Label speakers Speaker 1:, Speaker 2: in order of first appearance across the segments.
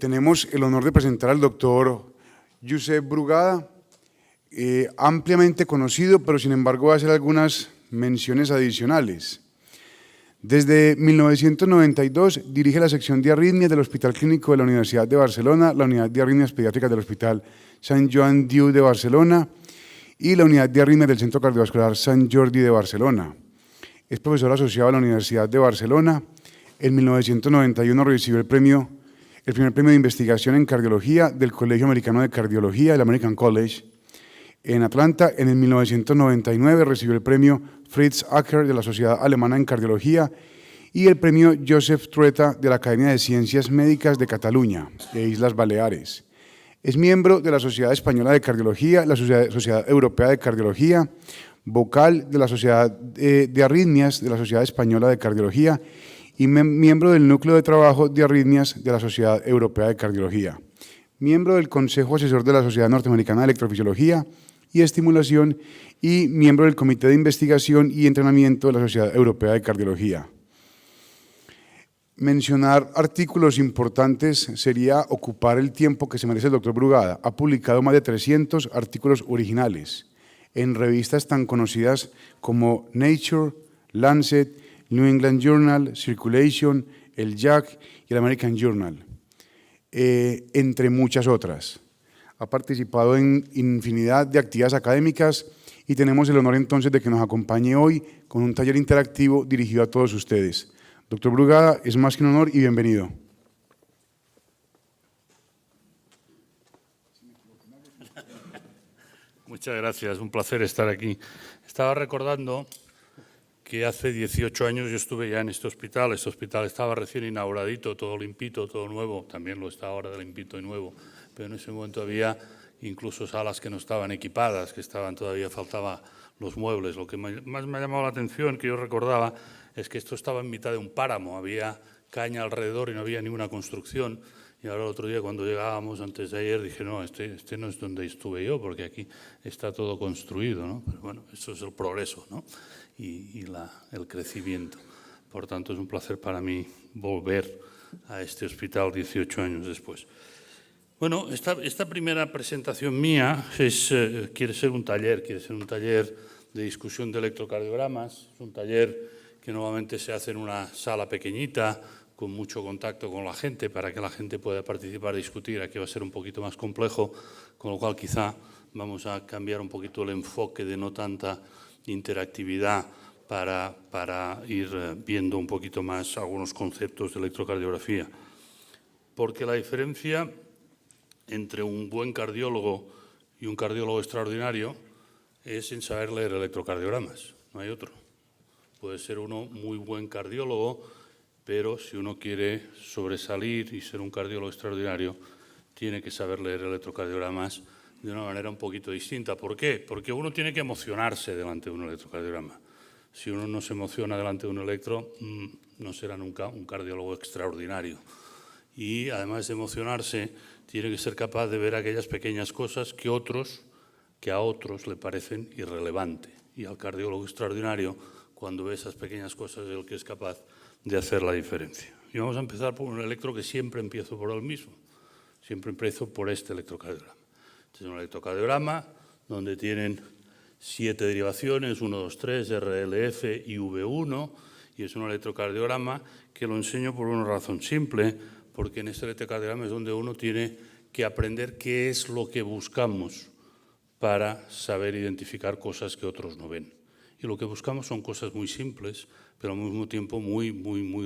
Speaker 1: Tenemos el honor de presentar al doctor Josep Brugada, ampliamente conocido, pero sin embargo voy a hacer algunas menciones adicionales. Desde 1992 dirige la sección de arritmias del Hospital Clínico de la Universidad de Barcelona, la unidad de arritmias pediátricas del Hospital Sant Joan Diu de Barcelona y la unidad de arritmias del Centro Cardiovascular Sant Jordi de Barcelona. Es profesor asociado a la Universidad de Barcelona. En 1991 recibió el primer premio de investigación en cardiología del Colegio Americano de Cardiología, el American College, en Atlanta. En el 1999 recibió el premio Fritz Acker de la Sociedad Alemana en Cardiología y el premio Josep Trueta de la Academia de Ciencias Médicas de Cataluña, de Islas Baleares. Es miembro de la Sociedad Española de Cardiología, la Sociedad Europea de Cardiología, vocal de la Sociedad de Arritmias de la Sociedad Española de Cardiología y miembro del Núcleo de Trabajo de Arritmias de la Sociedad Europea de Cardiología, miembro del Consejo Asesor de la Sociedad Norteamericana de Electrofisiología y Estimulación y miembro del Comité de Investigación y Entrenamiento de la Sociedad Europea de Cardiología. Mencionar artículos importantes sería ocupar el tiempo que se merece el doctor Brugada. Ha publicado más de 300 artículos originales en revistas tan conocidas como Nature, Lancet, New England Journal, Circulation, el JACC y el American Journal, entre muchas otras. Ha participado en infinidad de actividades académicas y tenemos el honor entonces de que nos acompañe hoy con un taller interactivo dirigido a todos ustedes. Doctor Brugada, es más que un honor y bienvenido.
Speaker 2: Muchas gracias, un placer estar aquí. Estaba recordando que hace 18 años yo estuve ya en este hospital estaba recién inauguradito, todo limpito, todo nuevo, también lo está ahora de limpito y nuevo, pero en ese momento había incluso salas que no estaban equipadas, que todavía faltaba los muebles. Lo que más me ha llamado la atención, que yo recordaba, es que esto estaba en mitad de un páramo, había caña alrededor y no había ninguna construcción. Y ahora el otro día cuando llegábamos, antes de ayer, dije, no, este no es donde estuve yo, porque aquí está todo construido, ¿no? Pero bueno, eso es el progreso, ¿no? Y el crecimiento. Por tanto, es un placer para mí volver a este hospital 18 años después. Bueno, esta primera presentación mía quiere ser un taller de discusión de electrocardiogramas. Es un taller que normalmente se hace en una sala pequeñita, con mucho contacto con la gente, para que la gente pueda participar y discutir. Aquí va a ser un poquito más complejo, con lo cual quizá vamos a cambiar un poquito el enfoque de no tanta interactividad para ir viendo un poquito más algunos conceptos de electrocardiografía. Porque la diferencia entre un buen cardiólogo y un cardiólogo extraordinario es en saber leer electrocardiogramas, no hay otro. Puede ser uno muy buen cardiólogo, pero si uno quiere sobresalir y ser un cardiólogo extraordinario, tiene que saber leer electrocardiogramas de una manera un poquito distinta. ¿Por qué? Porque uno tiene que emocionarse delante de un electrocardiograma. Si uno no se emociona delante de un electro, no será nunca un cardiólogo extraordinario. Y además de emocionarse, tiene que ser capaz de ver aquellas pequeñas cosas que a otros le parecen irrelevantes. Y al cardiólogo extraordinario, cuando ve esas pequeñas cosas, es el que es capaz de hacer la diferencia. Y vamos a empezar por un electro que siempre empiezo por el mismo. Siempre empiezo por este electrocardiograma. Este es un electrocardiograma donde tienen 7 derivaciones, 1, 2, 3, RLF y V1, y es un electrocardiograma que lo enseño por una razón simple, porque en este electrocardiograma es donde uno tiene que aprender qué es lo que buscamos para saber identificar cosas que otros no ven. Y lo que buscamos son cosas muy simples, pero al mismo tiempo muy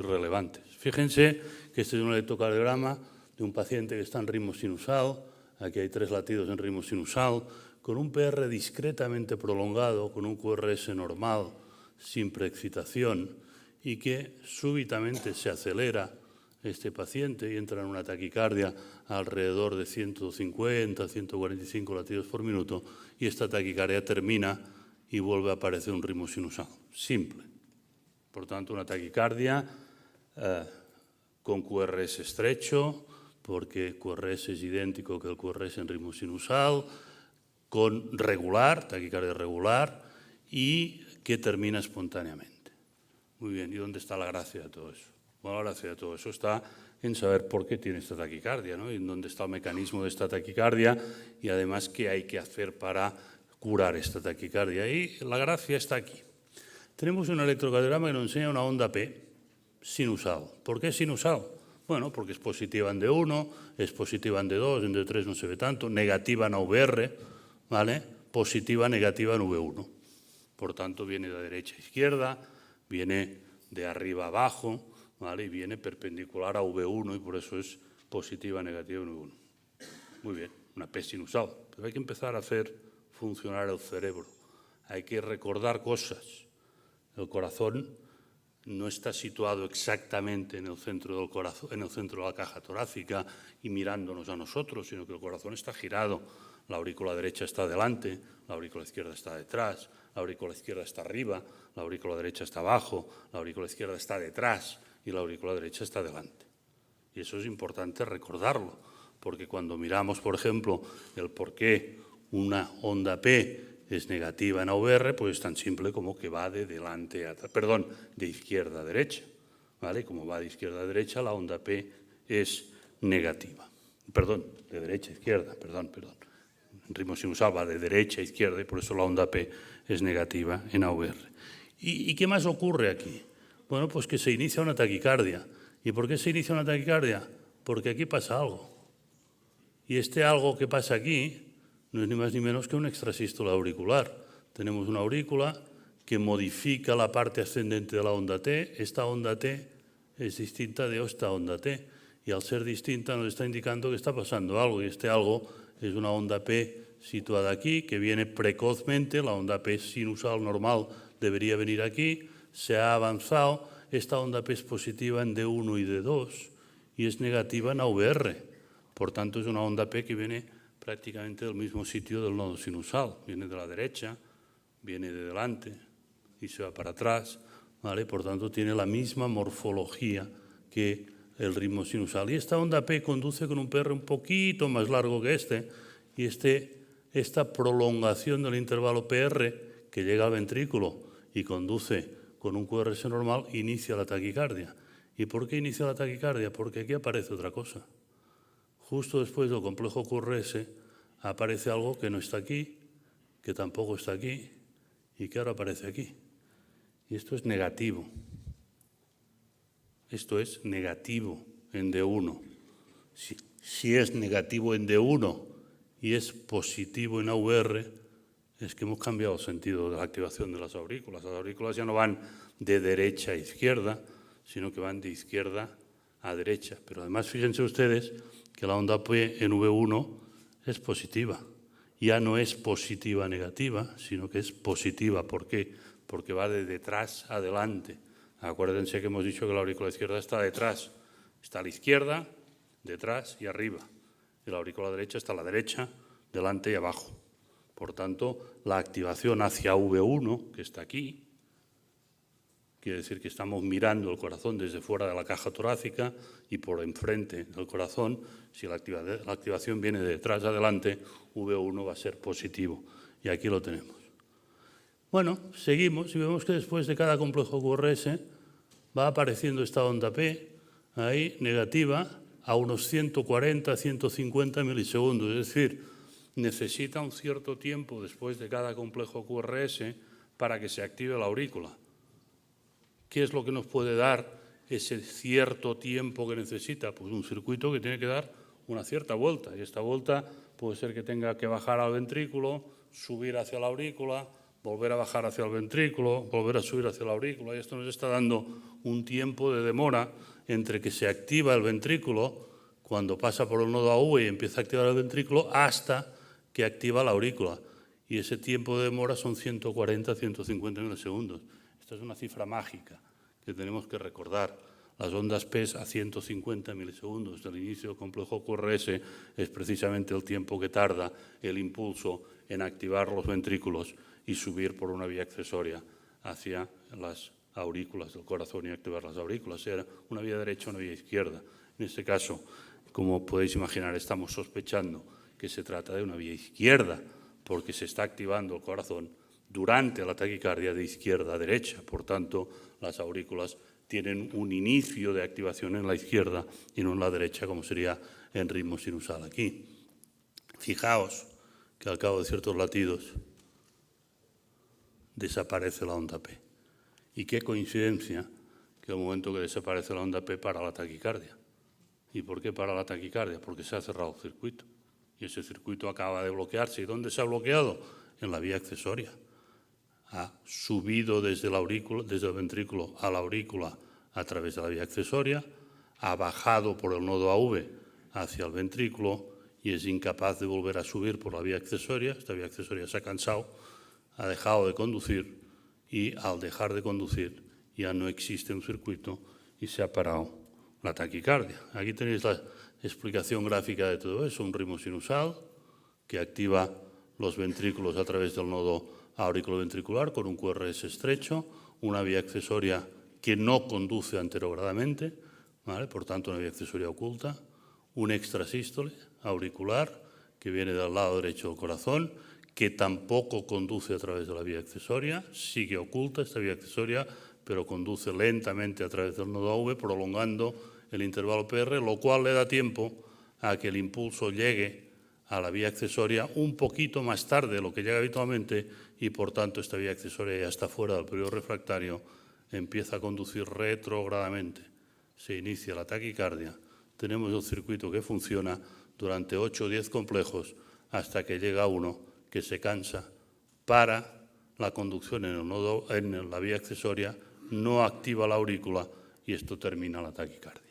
Speaker 2: relevantes. Fíjense que este es un electrocardiograma de un paciente que está en ritmo sinusal. Aquí hay 3 latidos en ritmo sinusal, con un PR discretamente prolongado, con un QRS normal, sin preexcitación, y que súbitamente se acelera este paciente y entra en una taquicardia alrededor de 150, 145 latidos por minuto, y esta taquicardia termina y vuelve a aparecer un ritmo sinusal. Simple. Por tanto, una taquicardia con QRS estrecho, porque QRS es idéntico que el QRS en ritmo sinusal, con regular, taquicardia regular, y que termina espontáneamente. Muy bien, ¿y dónde está la gracia de todo eso? Bueno, la gracia de todo eso está en saber por qué tiene esta taquicardia, ¿no? Y en dónde está el mecanismo de esta taquicardia y además qué hay que hacer para curar esta taquicardia. Y la gracia está aquí. Tenemos un electrocardiograma que nos enseña una onda P sinusal. ¿Por qué sinusal? Bueno, porque es positiva en D1, es positiva en D2, en D3 no se ve tanto, negativa en AVR, ¿vale? Positiva, negativa en V1. Por tanto, viene de derecha a izquierda, viene de arriba a abajo, ¿vale? Y viene perpendicular a V1 y por eso es positiva, negativa en V1. Muy bien, una P sinusal. Pero hay que empezar a hacer funcionar el cerebro. Hay que recordar cosas. El corazón no está situado exactamente en el centro del corazón, en el centro de la caja torácica y mirándonos a nosotros, sino que el corazón está girado. La aurícula derecha está delante, la aurícula izquierda está detrás, la aurícula izquierda está arriba, la aurícula derecha está abajo, la aurícula izquierda está detrás y la aurícula derecha está delante. Y eso es importante recordarlo, porque cuando miramos, por ejemplo, el por qué una onda P es negativa en AVR, pues es tan simple como que va de delante a atrás, perdón, de izquierda a derecha, ¿vale? Como va de izquierda a derecha, la onda P es negativa. Perdón, de derecha a izquierda, perdón. En ritmo sinusal va de derecha a izquierda y por eso la onda P es negativa en AVR. ¿Y qué más ocurre aquí? Bueno, pues que se inicia una taquicardia. ¿Y por qué se inicia una taquicardia? Porque aquí pasa algo. Y este algo que pasa aquí no es ni más ni menos que una extrasístole auricular. Tenemos una aurícula que modifica la parte ascendente de la onda T. Esta onda T es distinta de esta onda T. Y al ser distinta nos está indicando que está pasando algo. Y este algo es una onda P situada aquí, que viene precozmente. La onda P sinusal normal debería venir aquí. Se ha avanzado. Esta onda P es positiva en D1 y D2 y es negativa en AVR. Por tanto, es una onda P que viene prácticamente del mismo sitio del nodo sinusal. Viene de la derecha, viene de delante y se va para atrás, ¿vale? Por tanto, tiene la misma morfología que el ritmo sinusal. Y esta onda P conduce con un PR un poquito más largo que este, y esta prolongación del intervalo PR que llega al ventrículo y conduce con un QRS normal, inicia la taquicardia. ¿Y por qué inicia la taquicardia? Porque aquí aparece otra cosa. Justo después del complejo QRS aparece algo que no está aquí, que tampoco está aquí y que ahora aparece aquí. Y esto es negativo. Esto es negativo en D1. Si es negativo en D1 y es positivo en AVR, es que hemos cambiado el sentido de la activación de las aurículas. Las aurículas ya no van de derecha a izquierda, sino que van de izquierda a derecha. Pero además, fíjense ustedes que la onda P en V1 es positiva. Ya no es positiva negativa, sino que es positiva. ¿Por qué? Porque va de detrás a adelante. Acuérdense que hemos dicho que la aurícula izquierda está detrás. Está a la izquierda, detrás y arriba. Y la aurícula derecha está a la derecha, delante y abajo. Por tanto, la activación hacia V1, que está aquí, quiere decir que estamos mirando el corazón desde fuera de la caja torácica y por enfrente del corazón. Si la activación viene de detrás a adelante, V1 va a ser positivo. Y aquí lo tenemos. Bueno, seguimos y vemos que después de cada complejo QRS va apareciendo esta onda P, ahí, negativa, a unos 140, 150 milisegundos. Es decir, necesita un cierto tiempo después de cada complejo QRS para que se active la aurícula. ¿Qué es lo que nos puede dar ese cierto tiempo que necesita? Pues un circuito que tiene que dar una cierta vuelta. Y esta vuelta puede ser que tenga que bajar al ventrículo, subir hacia la aurícula, volver a bajar hacia el ventrículo, volver a subir hacia la aurícula. Y esto nos está dando un tiempo de demora entre que se activa el ventrículo, cuando pasa por el nodo AV y empieza a activar el ventrículo, hasta que activa la aurícula. Y ese tiempo de demora son 140, 150 milisegundos. Esta es una cifra mágica que tenemos que recordar. Las ondas P a 150 milisegundos del inicio del complejo QRS es precisamente el tiempo que tarda el impulso en activar los ventrículos y subir por una vía accesoria hacia las aurículas del corazón y activar las aurículas. Era una vía derecha o una vía izquierda. En este caso, como podéis imaginar, estamos sospechando que se trata de una vía izquierda porque se está activando el corazón durante la taquicardia de izquierda a derecha. Por tanto, las aurículas tienen un inicio de activación en la izquierda y no en la derecha, como sería en ritmo sinusal aquí. Fijaos que al cabo de ciertos latidos desaparece la onda P. Y qué coincidencia que al momento que desaparece la onda P para la taquicardia. ¿Y por qué para la taquicardia? Porque se ha cerrado el circuito. Y ese circuito acaba de bloquearse. ¿Y dónde se ha bloqueado? En la vía accesoria. Ha subido desde el ventrículo a la aurícula a través de la vía accesoria, ha bajado por el nodo AV hacia el ventrículo y es incapaz de volver a subir por la vía accesoria. Esta vía accesoria se ha cansado, ha dejado de conducir y al dejar de conducir ya no existe un circuito y se ha parado la taquicardia. Aquí tenéis la explicación gráfica de todo eso, un ritmo sinusal que activa los ventrículos a través del nodo auriculoventricular con un QRS estrecho, una vía accesoria que no conduce anterogradamente, ¿vale? Por tanto una vía accesoria oculta, un extrasístole auricular que viene del lado derecho del corazón, que tampoco conduce a través de la vía accesoria, sigue oculta esta vía accesoria, pero conduce lentamente a través del nodo AV, prolongando el intervalo PR, lo cual le da tiempo a que el impulso llegue a la vía accesoria un poquito más tarde de lo que llega habitualmente y, por tanto, esta vía accesoria ya está fuera del periodo refractario, empieza a conducir retrógradamente, se inicia la taquicardia, tenemos el circuito que funciona durante 8 o 10 complejos hasta que llega uno que se cansa, para la conducción en la vía accesoria, no activa la aurícula y esto termina la taquicardia.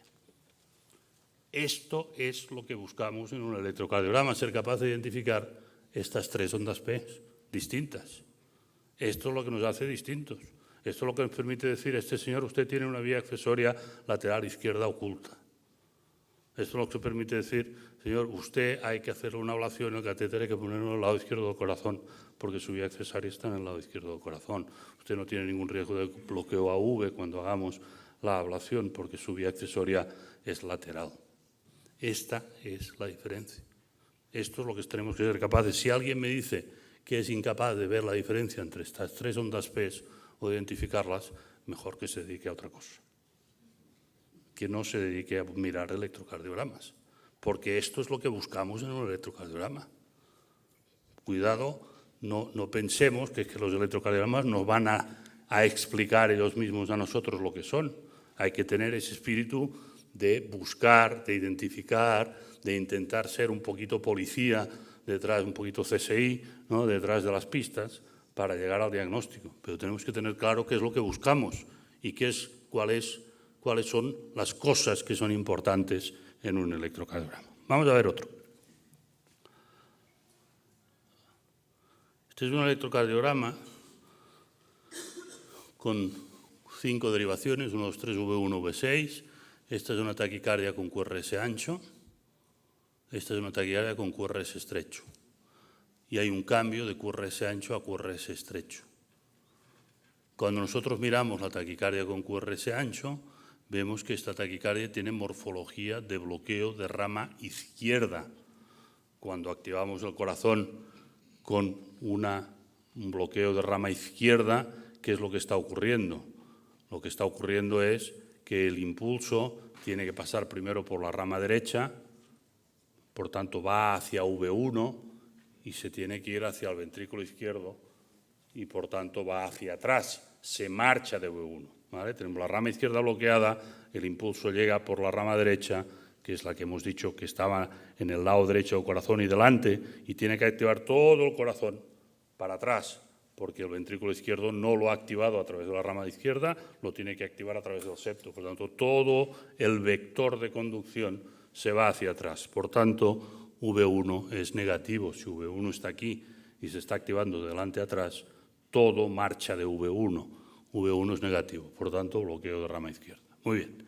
Speaker 2: Esto es lo que buscamos en un electrocardiograma, ser capaz de identificar estas 3 ondas P distintas. Esto es lo que nos hace distintos. Esto es lo que nos permite decir, este señor, usted tiene una vía accesoria lateral izquierda oculta. Esto es lo que permite decir, señor, usted hay que hacerle una ablación, el catéter hay que ponerlo al lado izquierdo del corazón, porque su vía accesoria está en el lado izquierdo del corazón. Usted no tiene ningún riesgo de bloqueo AV cuando hagamos la ablación, porque su vía accesoria es lateral. Esta es la diferencia. Esto es lo que tenemos que ser capaces. Si alguien me dice que es incapaz de ver la diferencia entre estas 3 ondas P o de identificarlas, mejor que se dedique a otra cosa. Que no se dedique a mirar electrocardiogramas, porque esto es lo que buscamos en un electrocardiograma. Cuidado, no pensemos que los electrocardiogramas nos van a explicar ellos mismos a nosotros lo que son. Hay que tener ese espíritu de buscar, de identificar, de intentar ser un poquito policía detrás, un poquito CSI, ¿no? Detrás de las pistas para llegar al diagnóstico. Pero tenemos que tener claro qué es lo que buscamos y cuáles son las cosas que son importantes en un electrocardiograma. Vamos a ver otro. Este es un electrocardiograma con 5 derivaciones, 1, 2, 3, V1, V6. Esta es una taquicardia con QRS ancho. Esta es una taquicardia con QRS estrecho. Y hay un cambio de QRS ancho a QRS estrecho. Cuando nosotros miramos la taquicardia con QRS ancho, vemos que esta taquicardia tiene morfología de bloqueo de rama izquierda. Cuando activamos el corazón con un bloqueo de rama izquierda, ¿qué es lo que está ocurriendo? Lo que está ocurriendo es que el impulso tiene que pasar primero por la rama derecha, por tanto va hacia V1 y se tiene que ir hacia el ventrículo izquierdo y por tanto va hacia atrás, se marcha de V1. ¿Vale? Tenemos la rama izquierda bloqueada, el impulso llega por la rama derecha, que es la que hemos dicho que estaba en el lado derecho del corazón y delante, y tiene que activar todo el corazón para atrás, porque el ventrículo izquierdo no lo ha activado a través de la rama izquierda, lo tiene que activar a través del septo. Por tanto, todo el vector de conducción se va hacia atrás. Por tanto, V1 es negativo. Si V1 está aquí y se está activando de delante a atrás, todo marcha de V1. V1 es negativo, por tanto, bloqueo de rama izquierda. Muy bien.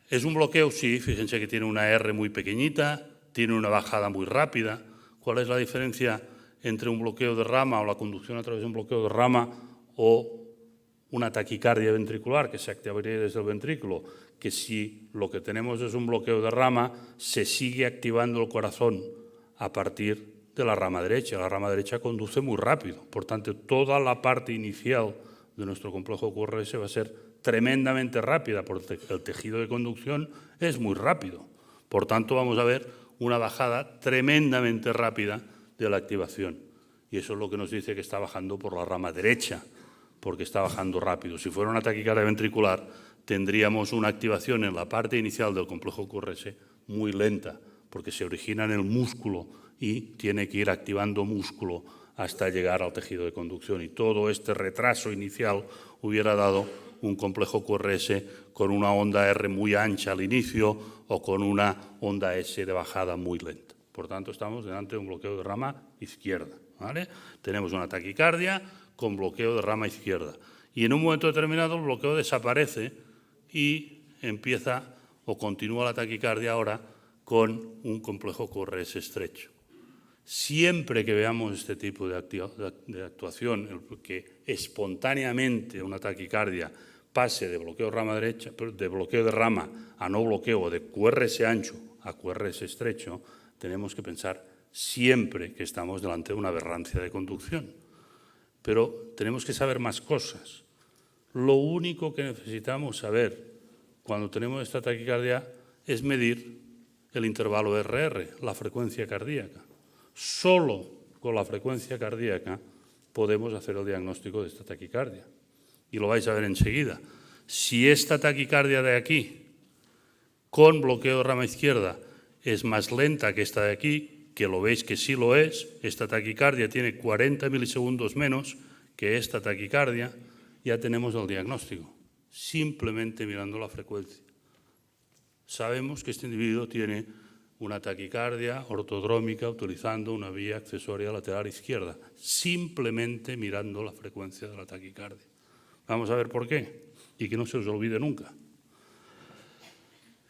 Speaker 2: ¿Es un bloqueo? Sí, fíjense que tiene una R muy pequeñita, tiene una bajada muy rápida. ¿Cuál es la diferencia entre un bloqueo de rama o la conducción a través de un bloqueo de rama o una taquicardia ventricular que se activaría desde el ventrículo? Que si lo que tenemos es un bloqueo de rama, se sigue activando el corazón a partir de la rama derecha. La rama derecha conduce muy rápido, por tanto, toda la parte inicial de nuestro complejo QRS va a ser tremendamente rápida, porque el tejido de conducción es muy rápido. Por tanto, vamos a ver una bajada tremendamente rápida de la activación. Y eso es lo que nos dice que está bajando por la rama derecha, porque está bajando rápido. Si fuera una taquicardia ventricular, tendríamos una activación en la parte inicial del complejo QRS muy lenta, porque se origina en el músculo y tiene que ir activando músculo hasta llegar al tejido de conducción. Y todo este retraso inicial hubiera dado un complejo QRS con una onda R muy ancha al inicio o con una onda S de bajada muy lenta. Por tanto, estamos delante de un bloqueo de rama izquierda, ¿vale? Tenemos una taquicardia con bloqueo de rama izquierda. Y en un momento determinado el bloqueo desaparece y empieza o continúa la taquicardia ahora con un complejo QRS estrecho. Siempre que veamos este tipo de actuación, que espontáneamente una taquicardia pase de bloqueo de rama derecha, de bloqueo de rama a no bloqueo, de QRS ancho a QRS estrecho, tenemos que pensar siempre que estamos delante de una aberrancia de conducción. Pero tenemos que saber más cosas. Lo único que necesitamos saber cuando tenemos esta taquicardia es medir el intervalo RR, la frecuencia cardíaca. Solo con la frecuencia cardíaca podemos hacer el diagnóstico de esta taquicardia. Y lo vais a ver enseguida. Si esta taquicardia de aquí, con bloqueo de rama izquierda, es más lenta que esta de aquí, que lo veis que sí lo es, esta taquicardia tiene 40 milisegundos menos que esta taquicardia, ya tenemos el diagnóstico, simplemente mirando la frecuencia. Sabemos que este individuo tiene una taquicardia ortodrómica utilizando una vía accesoria lateral izquierda, simplemente mirando la frecuencia de la taquicardia. Vamos a ver por qué y que no se os olvide nunca.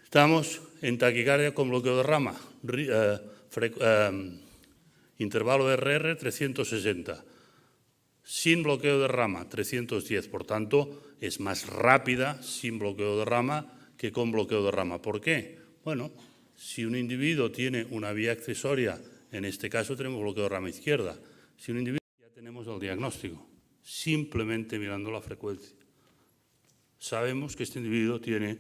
Speaker 2: Estamos en taquicardia con bloqueo de rama, intervalo RR 360, sin bloqueo de rama 310, por tanto es más rápida sin bloqueo de rama que con bloqueo de rama. ¿Por qué? Bueno, si un individuo tiene una vía accesoria, en este caso tenemos bloqueo de rama izquierda, si un individuo ya tenemos el diagnóstico, simplemente mirando la frecuencia. Sabemos que este individuo tiene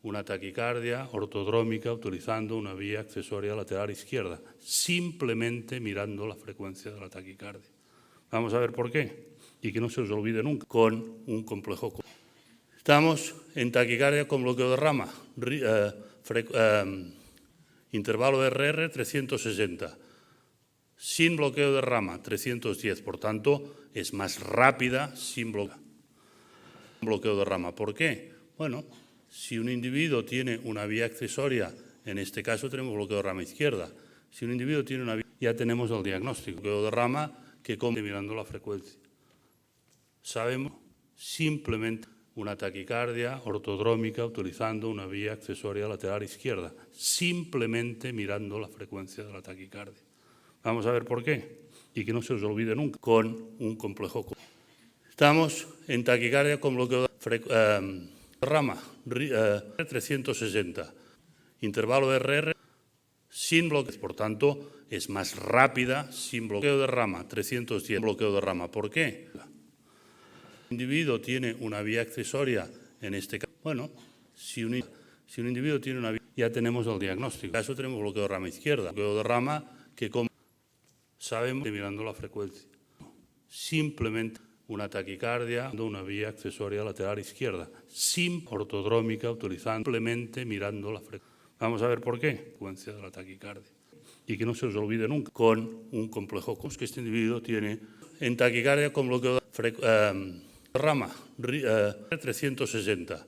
Speaker 2: una taquicardia ortodrómica utilizando una vía accesoria lateral izquierda, simplemente mirando la frecuencia de la taquicardia. Vamos a ver por qué y que no se os olvide nunca, con un complejo. Estamos en taquicardia con bloqueo de rama, intervalo RR 360, sin bloqueo de rama 310, por tanto es más rápida sin bloqueo de rama. ¿Por qué? Bueno, si un individuo tiene una vía accesoria, en este caso tenemos bloqueo de rama izquierda, si un individuo tiene una vía, ya tenemos el diagnóstico, bloqueo de rama que mirando la frecuencia. Sabemos simplemente una taquicardia ortodrómica utilizando una vía accesoria lateral izquierda, simplemente mirando la frecuencia de la taquicardia. Vamos a ver por qué y que no se os olvide nunca, con un complejo. Estamos en taquicardia con bloqueo de rama 360, intervalo RR sin bloqueo, por tanto es más rápida sin bloqueo de rama 310, bloqueo de rama. ¿Por qué? El individuo tiene una vía accesoria, en este caso, bueno, si un individuo tiene una vía, ya tenemos el diagnóstico. En este caso tenemos bloqueo de rama izquierda, bloqueo de rama que sabemos mirando la frecuencia, simplemente una taquicardia, una vía accesoria lateral izquierda, sin ortodrómica, utilizando simplemente mirando la frecuencia. Vamos a ver por qué, frecuencia de la taquicardia. Y que no se os olvide nunca, con un complejo que este individuo tiene en taquicardia con bloqueo de rama 360,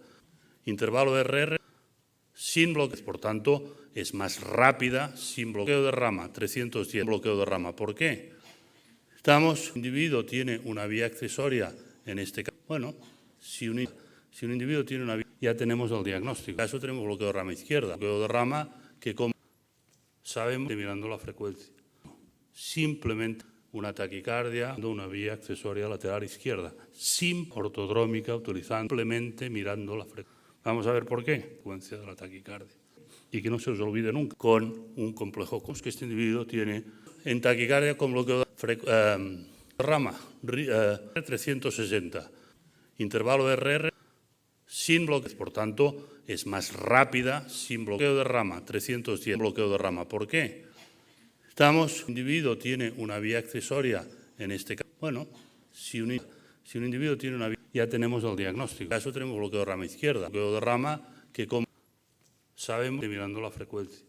Speaker 2: intervalo RR sin bloqueo, por tanto es más rápida sin bloqueo de rama 310, bloqueo de rama. ¿Por qué? El individuo tiene una vía accesoria, en este caso, bueno, si un individuo tiene una vía, ya tenemos el diagnóstico. En este caso tenemos bloqueo de rama izquierda, bloqueo de rama que sabemos mirando la frecuencia, simplemente una taquicardia, una vía accesoria lateral izquierda, sin ortodrómica, utilizando simplemente mirando la frecuencia. Vamos a ver por qué, frecuencia de la taquicardia. Y que no se os olvide nunca, con un complejo que este individuo tiene en taquicardia con bloqueo de rama 360, intervalo RR sin bloqueos, por tanto, es más rápida, sin bloqueo de rama, 310, bloqueo de rama. ¿Por qué? El individuo tiene una vía accesoria, en este caso, bueno, si un individuo tiene una vía, ya tenemos el diagnóstico. En este caso tenemos bloqueo de rama izquierda, bloqueo de rama que, como sabemos, mirando la frecuencia.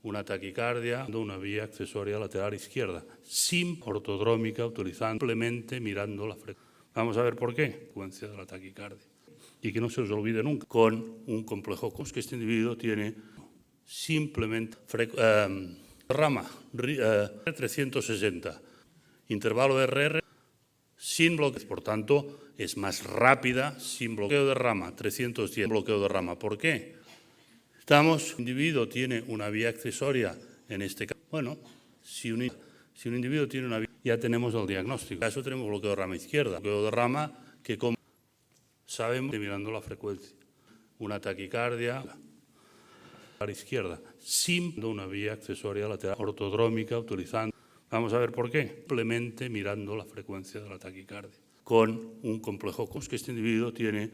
Speaker 2: Una taquicardia, una vía accesoria lateral izquierda, sin ortodrómica, utilizando simplemente mirando la frecuencia. Vamos a ver por qué. Frecuencia de la taquicardia. Y que no se os olvide nunca, con un complejo que este individuo tiene simplemente rama 360, intervalo RR sin bloqueos, por tanto, es más rápida, sin bloqueo de rama, 310, bloqueo de rama. ¿Por qué? El individuo tiene una vía accesoria, en este caso, bueno, si un individuo tiene una vía, ya tenemos el diagnóstico. En este caso tenemos bloqueo de rama izquierda, bloqueo de rama que, como sabemos, mirando la frecuencia, una taquicardia a la izquierda, sin una vía accesoria lateral ortodrómica, utilizando, vamos a ver por qué, simplemente mirando la frecuencia de la taquicardia, con un complejo que este individuo tiene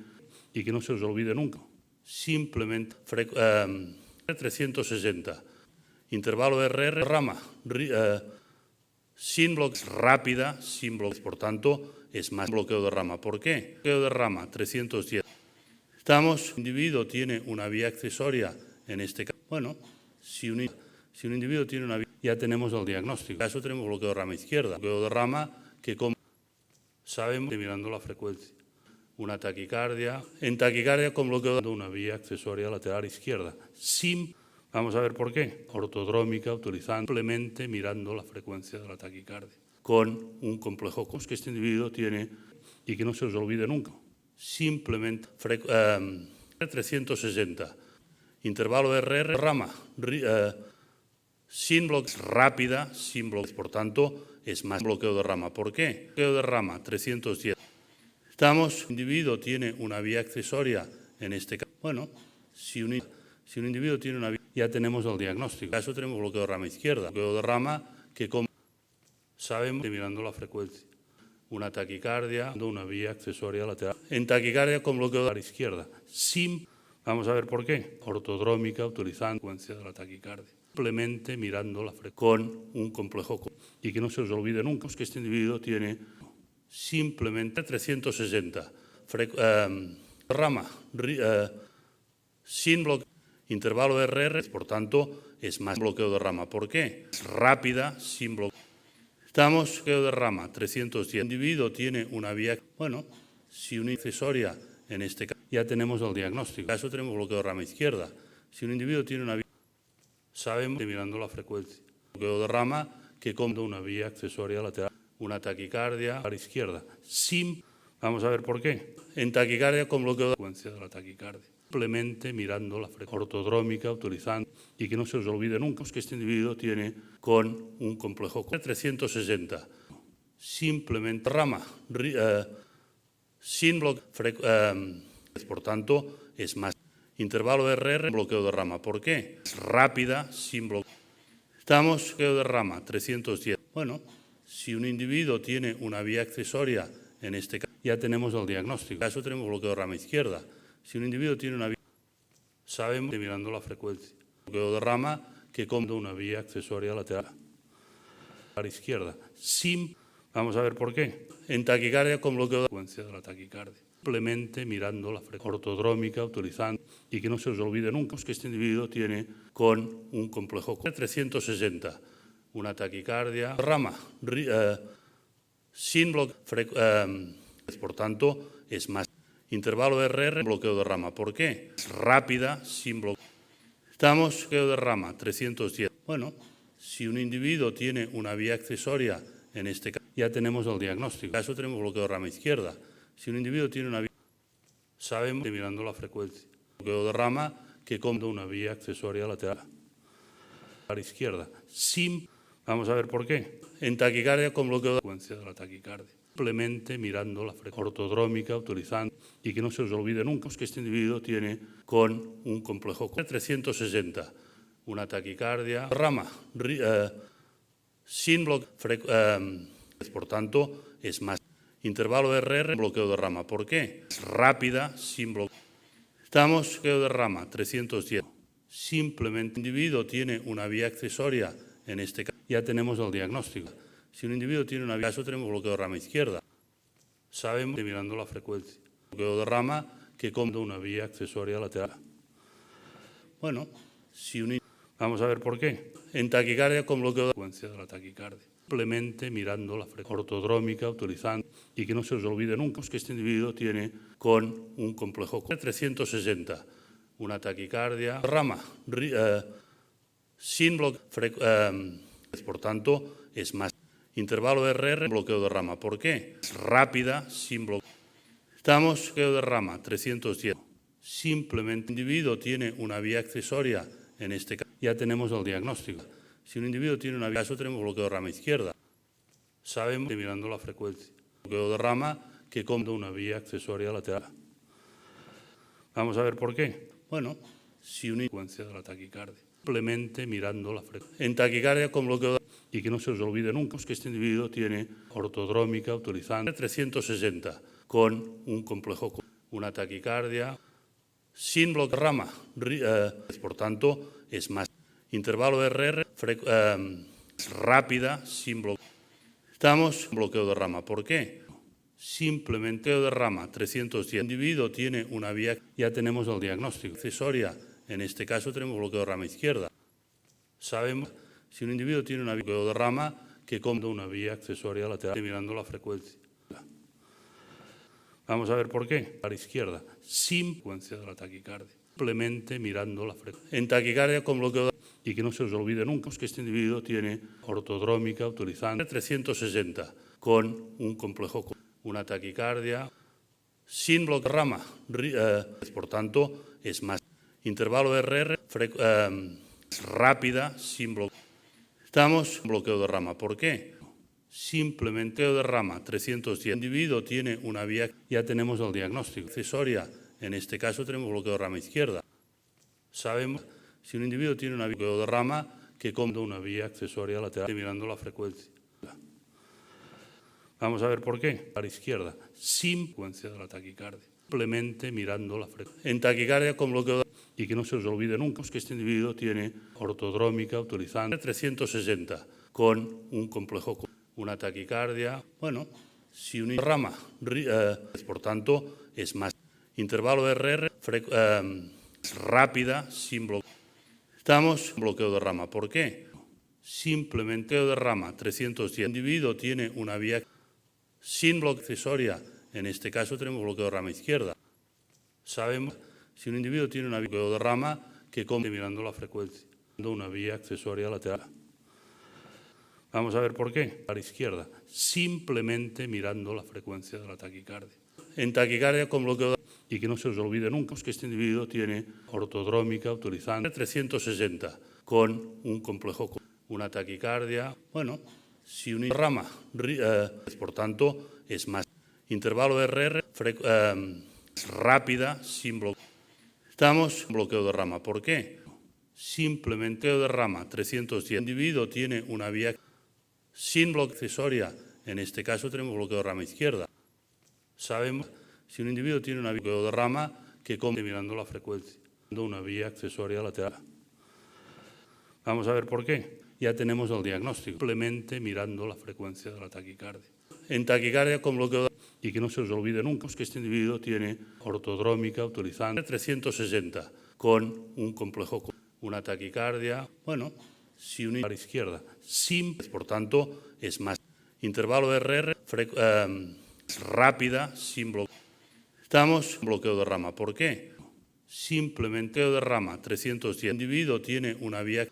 Speaker 2: y que no se os olvide nunca. Simplemente 360, intervalo RR, rama, sin bloqueos, rápida, sin bloqueos, por tanto, es más bloqueo de rama. ¿Por qué? Bloqueo de rama, 310. El individuo tiene una vía accesoria, en este caso, bueno, si un individuo tiene una vía, ya tenemos el diagnóstico. En este caso tenemos bloqueo de rama izquierda, bloqueo de rama que, como sabemos, mirando la frecuencia, una taquicardia, en taquicardia con bloqueo de una vía accesoria lateral izquierda, sin, vamos a ver por qué, ortodrómica, utilizando simplemente mirando la frecuencia de la taquicardia, con un complejo que este individuo tiene y que no se os olvide nunca. Simplemente 360, intervalo RR, rama, sin bloqueos, rápida, sin bloqueos, por tanto, es más bloqueo de rama. ¿Por qué? Bloqueo de rama, 310. El individuo tiene una vía accesoria, en este caso, bueno, si un individuo tiene una vía, ya tenemos el diagnóstico. En este caso tenemos bloqueo de rama izquierda, bloqueo de rama que, como sabemos, mirando la frecuencia, una taquicardia, una vía accesoria lateral, en taquicardia con bloqueo de la izquierda, sin, vamos a ver por qué, ortodrómica, utilizando la frecuencia de la taquicardia, simplemente mirando la frecuencia, con un complejo y que no se os olvide nunca que este individuo tiene simplemente 360, rama, sin bloqueo, intervalo RR, por tanto, es más bloqueo de rama. ¿Por qué? Es rápida, sin bloqueo. Bloqueo de rama, 310. El individuo tiene una vía, bueno, si una accesoria, en este caso, ya tenemos el diagnóstico. En este caso tenemos bloqueo de rama izquierda. Si un individuo tiene una vía, sabemos, mirando la frecuencia, bloqueo de rama que, como una vía accesoria lateral, una taquicardia a la izquierda, sin, vamos a ver por qué, en taquicardia con bloqueo de la frecuencia de la taquicardia, simplemente mirando la frecuencia ortodrómica, utilizando, y que no se os olvide nunca que este individuo tiene con un complejo 360, simplemente rama, sin bloqueo, por tanto, es más, intervalo RR, bloqueo de rama. ¿Por qué? Es rápida, sin bloqueo. Bloqueo de rama, 310. Bueno, si un individuo tiene una vía accesoria, en este caso, ya tenemos el diagnóstico. En este caso tenemos bloqueo de rama izquierda. Si un individuo tiene una vía, sabemos, mirando la frecuencia, bloqueo de rama que, como una vía accesoria lateral a la izquierda, sin, vamos a ver por qué, en taquicardia con bloqueo de la frecuencia de la taquicardia, simplemente mirando la frecuencia ortodrómica, utilizando, y que no se os olvide nunca que este individuo tiene con un complejo 360, una taquicardia, rama, sin bloqueo, por tanto, es más, intervalo RR, bloqueo de rama. ¿Por qué? Es rápida, sin bloqueo. Bloqueo de rama, 310. Bueno, si un individuo tiene una vía accesoria, en este caso, ya tenemos el diagnóstico. En este caso tenemos bloqueo de rama izquierda. Si un individuo tiene una vía, sabemos, mirando la frecuencia, bloqueo de rama que, como una vía accesoria lateral a la izquierda, sin, vamos a ver por qué, en taquicardia con bloqueo de la frecuencia de la taquicardia, simplemente mirando la frecuencia ortodrómica, utilizando, y que no se os olvide nunca que este individuo tiene con un complejo 360, una taquicardia, rama, sin bloqueo, por tanto, es más, Intervalo RR, bloqueo de rama. ¿Por qué? Rápida, sin bloqueo. Estamos, bloqueo de rama, 310. Simplemente el individuo tiene una vía accesoria, en este caso ya tenemos el diagnóstico. Si un individuo tiene una vía, eso tenemos bloqueo de rama izquierda. Sabemos, mirando la frecuencia, bloqueo de rama que compra una vía accesoria lateral. Bueno, vamos a ver por qué. En taquicardia con bloqueo de frecuencia de la taquicardia. Simplemente mirando la frecuencia ortodrómica, utilizando, y que no se os olvide nunca que este individuo tiene con un complejo 360, una taquicardia, rama, sin bloqueo, por tanto, es más. Intervalo RR, bloqueo de rama. ¿Por qué? Es rápida, sin bloqueo. Estamos, bloqueo de rama, 310. Simplemente el individuo tiene una vía accesoria, en este caso ya tenemos el diagnóstico. Si un individuo tiene una vía, eso tenemos bloqueo de rama izquierda. Sabemos, mirando la frecuencia, bloqueo de rama que compra una vía accesoria lateral. Vamos a ver por qué. Bueno, si una frecuencia de la taquicardia. Simplemente mirando la frecuencia. En taquicardia con bloqueo de rama, y que no se os olvide nunca que este individuo tiene ortodrómica utilizando 360 con un complejo, una taquicardia sin bloqueo de rama. Por tanto, es más. Intervalo RR, rápida, sin bloqueo. Estamos en bloqueo de rama. ¿Por qué? Simplemente bloqueo de rama, 310. El individuo tiene una vía, ya tenemos el diagnóstico. Accesoria, en este caso tenemos bloqueo de rama izquierda. Sabemos, si un individuo tiene una vía bloqueo de rama que compra una vía accesoria lateral, mirando la frecuencia. Vamos a ver por qué. A la izquierda, sin frecuencia de la taquicardia. Simplemente mirando la frecuencia. En taquicardia con bloqueo de rama, y que no se os olvide nunca que este individuo tiene ortodrómica utilizando 360 con un complejo, una taquicardia sin bloqueo de rama. Por tanto, es más. Intervalo RR, rápida, sin bloqueo. Estamos en bloqueo de rama. ¿Por qué? Simplemente bloqueo de rama, 310. El individuo tiene una vía, ya tenemos el diagnóstico. Accesoria, en este caso tenemos bloqueo de rama izquierda. Sabemos, si un individuo tiene una vía bloqueo de rama que compra una vía accesoria lateral, mirando la frecuencia. Vamos a ver por qué. A la izquierda, sin frecuencia de la taquicardia. Simplemente mirando la frecuencia. En taquicardia con bloqueo de rama, y que no se os olvide nunca que este individuo tiene ortodrómica utilizando 360 con un complejo, una taquicardia. Bueno, si una rama, por tanto, es más. Intervalo RR, rápida, sin bloqueo. Estamos en bloqueo de rama. ¿Por qué? Simplemente bloqueo de rama, 310. El individuo tiene una vía sin bloqueo accesoria, en este caso tenemos bloqueo de rama izquierda. Sabemos, si un individuo tiene una vía bloqueo de rama que compra mirando la frecuencia, una vía accesoria lateral. Vamos a ver por qué. A la izquierda, simplemente mirando la frecuencia de la taquicardia. En taquicardia con bloqueo de rama, y que no se os olvide nunca que este individuo tiene ortodrómica utilizando 360 con un complejo, una taquicardia. Bueno, si una rama, por tanto, es más. Intervalo RR, rápida, sin bloqueo. Estamos en bloqueo de rama. ¿Por qué? Simplemente bloqueo de rama, 310. El individuo tiene una vía sin bloqueo accesoria, en este caso tenemos bloqueo de rama izquierda. Sabemos, si un individuo tiene una vía bloqueo de rama que compra mirando la frecuencia, una vía accesoria lateral. Vamos a ver por qué. Ya tenemos el diagnóstico. Simplemente mirando la frecuencia de la taquicardia. En taquicardia con bloqueo de rama, y que no se os olvide nunca que este individuo tiene ortodrómica utilizando 360 con un complejo, una taquicardia. Bueno, si una a la izquierda, sin, por tanto, es más. Intervalo RR, rápida, sin bloqueo. Estamos en bloqueo de rama. ¿Por qué? Simplemente bloqueo de rama, 310. El individuo tiene una vía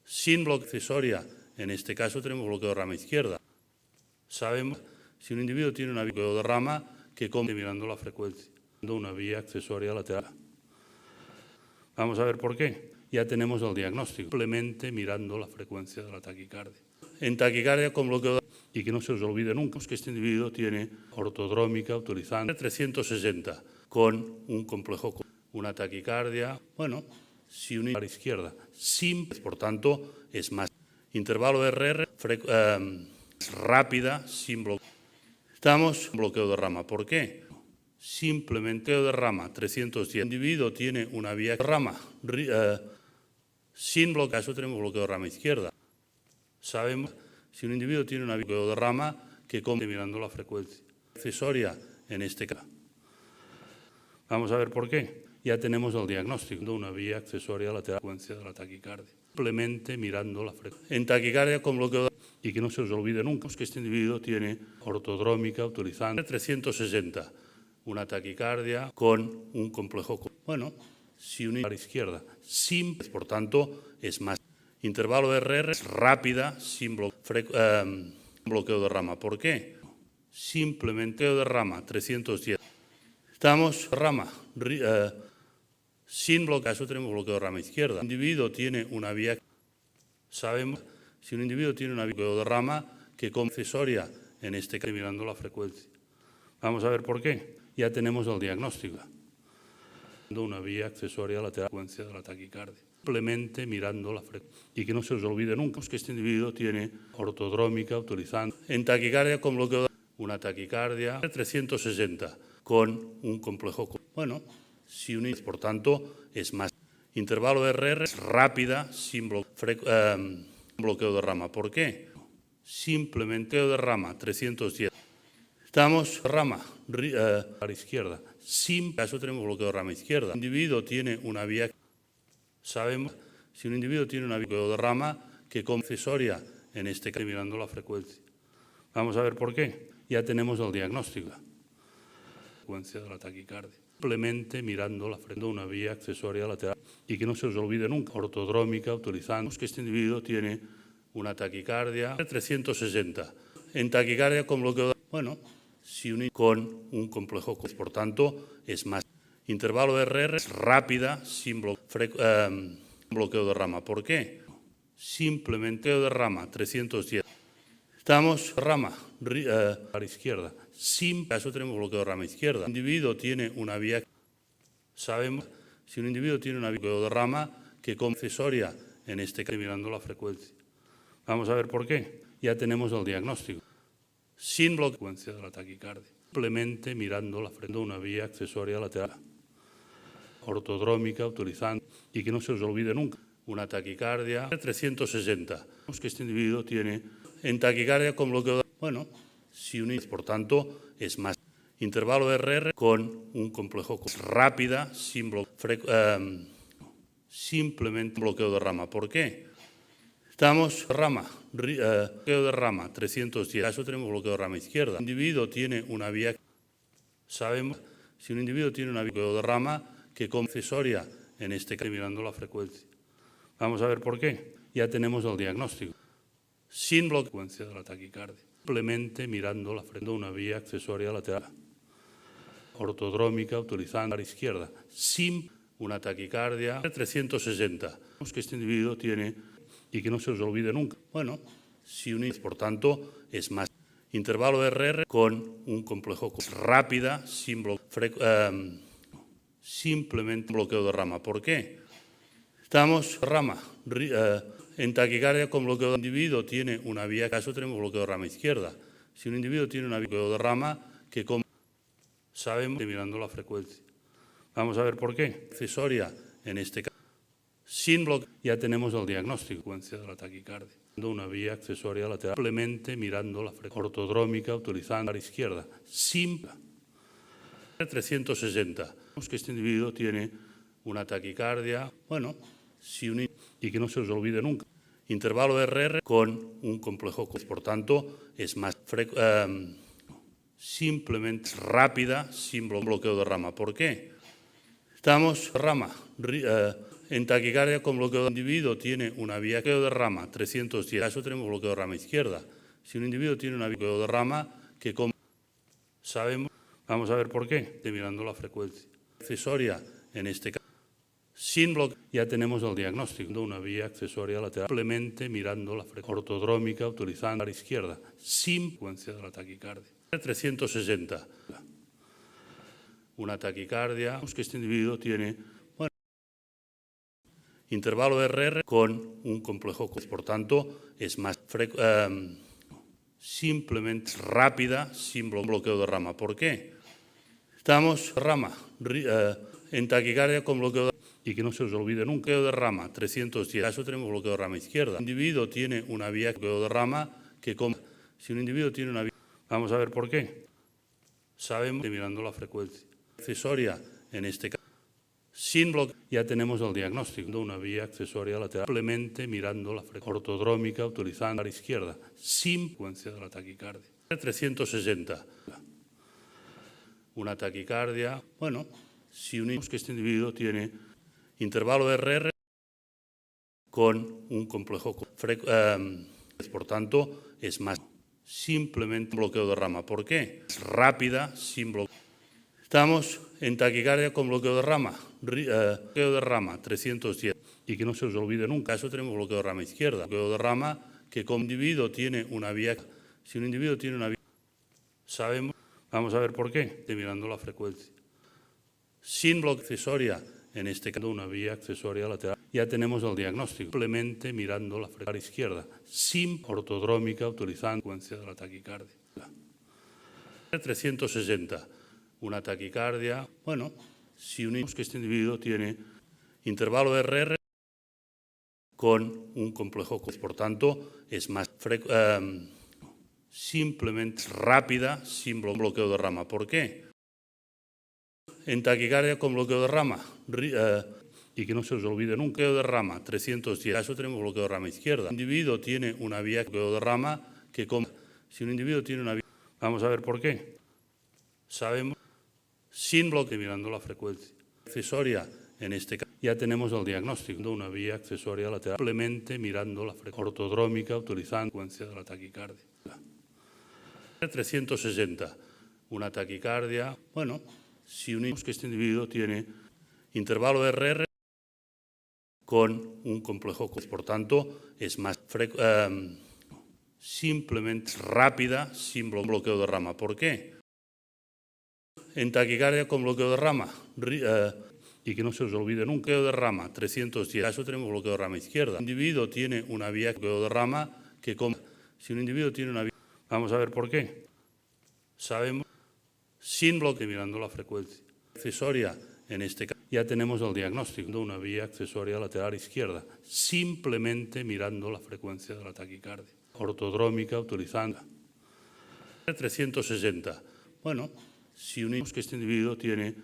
Speaker 2: sin bloqueo accesoria, en este caso tenemos bloqueo de rama izquierda. Sabemos, si un individuo tiene una vía bloqueo de rama que compra mirando la frecuencia, una vía accesoria lateral. Vamos a ver por qué. Ya tenemos el diagnóstico. Simplemente mirando la frecuencia de la taquicardia. En taquicardia con bloqueo de rama, y que no se os olvide nunca que este individuo tiene ortodrómica utilizando 360 con un complejo, una taquicardia. Bueno, si una a la izquierda, sin, por tanto, es más. Intervalo RR, rápida, sin bloqueo. Estamos en bloqueo de rama. ¿Por qué? Simplemente de rama 310. El individuo tiene una vía de rama. Sin bloqueo, eso tenemos bloqueo de rama izquierda. Sabemos si un individuo tiene una vía de rama que come mirando la frecuencia accesoria en este caso. Vamos a ver por qué. Ya tenemos el diagnóstico de una vía accesoria lateral frecuencia de la taquicardia. Simplemente mirando la frecuencia. En taquicardia con bloqueo de... Y que no se os olvide nunca que este individuo tiene ortodrómica utilizando 360. Una taquicardia con un complejo. Bueno, si unir a la izquierda, sin, por tanto, es más. Intervalo de RR es rápida, sin bloqueo de rama. ¿Por qué? Simplemente de rama 310. Estamos rama, sin bloqueo, eso tenemos bloqueo de rama izquierda. El individuo tiene una vía, sabemos, si un individuo tiene una vía de rama que come accesoria en este caso, mirando la frecuencia. Vamos a ver por qué. Ya tenemos el diagnóstico. Una vía accesoria lateral frecuencia de la taquicardia. Simplemente mirando la frecuencia. Y que no se os olvide nunca que este individuo tiene ortodrómica utilizando en taquicardia con bloqueo de una taquicardia 360 con un complejo. Bueno, si unís, por tanto, es más. Intervalo de RR es rápida, sin bloqueo de rama. ¿Por qué? Simplemente de rama 310. Estamos rama a la izquierda. Sin caso tenemos bloqueo de rama izquierda. El individuo tiene una vía. Sabemos si un individuo tiene una vía de rama que come accesoria en este caso mirando la frecuencia. Vamos a ver por qué. Ya tenemos el diagnóstico. Frecuencia de la taquicardia. Simplemente mirando la frecuencia, una vía accesoria lateral. Y que no se os olvide nunca, ortodrómica, utilizando que este individuo tiene una taquicardia 360. En taquicardia con bloqueo de... Bueno, si unir con un complejo, por tanto, es más. Intervalo de RR es rápida, sin bloqueo de rama. ¿Por qué? Simplemente de rama 310. Estamos rama a la izquierda. Sin caso tenemos bloqueo de rama izquierda. El individuo tiene una vía. Sabemos si un individuo tiene una vía de rama que come accesoria en este caso mirando la frecuencia. Vamos a ver por qué. Ya tenemos el diagnóstico. Sin bloqueo frecuencia de la taquicardia. Simplemente mirando la frecuencia, una vía accesoria lateral. Ortodrómica utilizando y que no se os olvide nunca. Una taquicardia 360. Que este individuo tiene en taquicardia con bloqueo de... Bueno, si unís, por tanto, es más. Intervalo de RR con un complejo rápida, sin simplemente bloqueo de rama. ¿Por qué? Estamos rama, bloqueo de rama 310. Eso tenemos bloqueo de rama izquierda. El individuo tiene una vía. Sabemos si un individuo tiene una vía de rama que come accesoria en este caso mirando la frecuencia. Vamos a ver por qué. Ya tenemos el diagnóstico. Sin bloqueo frecuencia de la taquicardia. Simplemente mirando la frecuencia, una vía accesoria lateral. Ortodrómica utilizando a la izquierda. Sin una taquicardia 360. Que este individuo tiene y que no se os olvide nunca. Bueno, si unís, por tanto, es más. Intervalo de RR con un complejo rápida, sin simplemente bloqueo de rama. ¿Por qué? Estamos rama en taquicardia con bloqueo de individuo tiene una vía, caso tenemos bloqueo de rama izquierda. Si un individuo tiene una vía de rama que come, sabemos mirando la frecuencia. Vamos a ver por qué. Accesoria en este caso. Sin bloqueo, ya tenemos el diagnóstico, frecuencia de la taquicardia. Una vía accesoria lateral, simplemente mirando la frecuencia ortodrómica, utilizando a la izquierda. Sin 360. Que este individuo tiene una taquicardia, bueno, si unir, y que no se os olvide nunca. Intervalo de RR con un complejo, por tanto, es más simplemente rápida, sin bloqueo de rama. ¿Por qué? Estamos rama en taquicardia con bloqueo de individuo tiene una vía de rama 310. Eso tenemos bloqueo de rama izquierda. Si un individuo tiene una vía de rama que come, sabemos, vamos a ver por qué. Mirando la frecuencia accesoria en este caso. Sin bloqueo, ya tenemos el diagnóstico de una vía accesoria lateral. Simplemente mirando la frecuencia ortodrómica utilizando a la izquierda. Sin frecuencia de la taquicardia. 360. Una taquicardia que este individuo tiene, bueno, intervalo de RR con un complejo, por tanto, es más simplemente rápida, sin bloqueo de rama. ¿Por qué? Estamos en taquicardia con bloqueo de rama. Y que no se os olvide nunca, bloqueo de rama, 310. En caso tenemos bloqueo de rama izquierda. Un individuo tiene una vía bloqueo de rama que si un individuo tiene una vía, vamos a ver por qué. Sabemos que mirando la frecuencia accesoria, en este caso, sin bloqueo, ya tenemos el diagnóstico, una vía accesoria lateral, simplemente mirando la frecuencia ortodrómica, utilizando la izquierda, sin frecuencia de la taquicardia. 360. Una taquicardia, bueno, si unimos que este individuo tiene intervalo RR con un complejo, por tanto, es más simplemente bloqueo de rama. ¿Por qué? Es rápida, sin bloqueo. Estamos en taquicardia con bloqueo de rama, 310. Y que no se os olvide nunca, eso tenemos bloqueo de rama izquierda. Bloqueo de rama que como individuo tiene una vía, si un individuo tiene una vía, sabemos, vamos a ver por qué, mirando la frecuencia. Sin bloqueo accesoria, en este caso una vía accesoria lateral, ya tenemos el diagnóstico, simplemente mirando la frecuencia izquierda, sin ortodrómica, utilizando la frecuencia de la taquicardia. 360. Una taquicardia, bueno, si unimos que este individuo tiene intervalo RR con un complejo, por tanto, es más simplemente rápida, sin bloqueo de rama. ¿Por qué? En taquicardia con bloqueo de rama, y que no se os olvide nunca, bloqueo de rama, 310. En caso tenemos bloqueo de rama izquierda. Un individuo tiene una vía bloqueo de rama que si un individuo tiene una vía, vamos a ver por qué. Sabemos, sin bloqueo, mirando la frecuencia accesoria, en este caso, ya tenemos el diagnóstico, una vía accesoria lateral, simplemente mirando la frecuencia ortodrómica, utilizando la frecuencia de la taquicardia. 360. Una taquicardia, bueno, si unimos que este individuo tiene intervalo RR con un complejo, por tanto, es más simplemente rápida, sin bloqueo de rama. ¿Por qué? En taquicardia con bloqueo de rama, y que no se os olvide nunca, bloqueo de rama, 310. En caso tenemos bloqueo de rama izquierda. Un individuo tiene una vía bloqueo de rama que si un individuo tiene una vía, vamos a ver por qué. Sabemos, sin bloqueo, mirando la frecuencia accesoria, en este caso, ya tenemos el diagnóstico, una vía accesoria lateral izquierda, simplemente mirando la frecuencia de la taquicardia. Ortodrómica, utilizando 360. Bueno, si unimos que este individuo tiene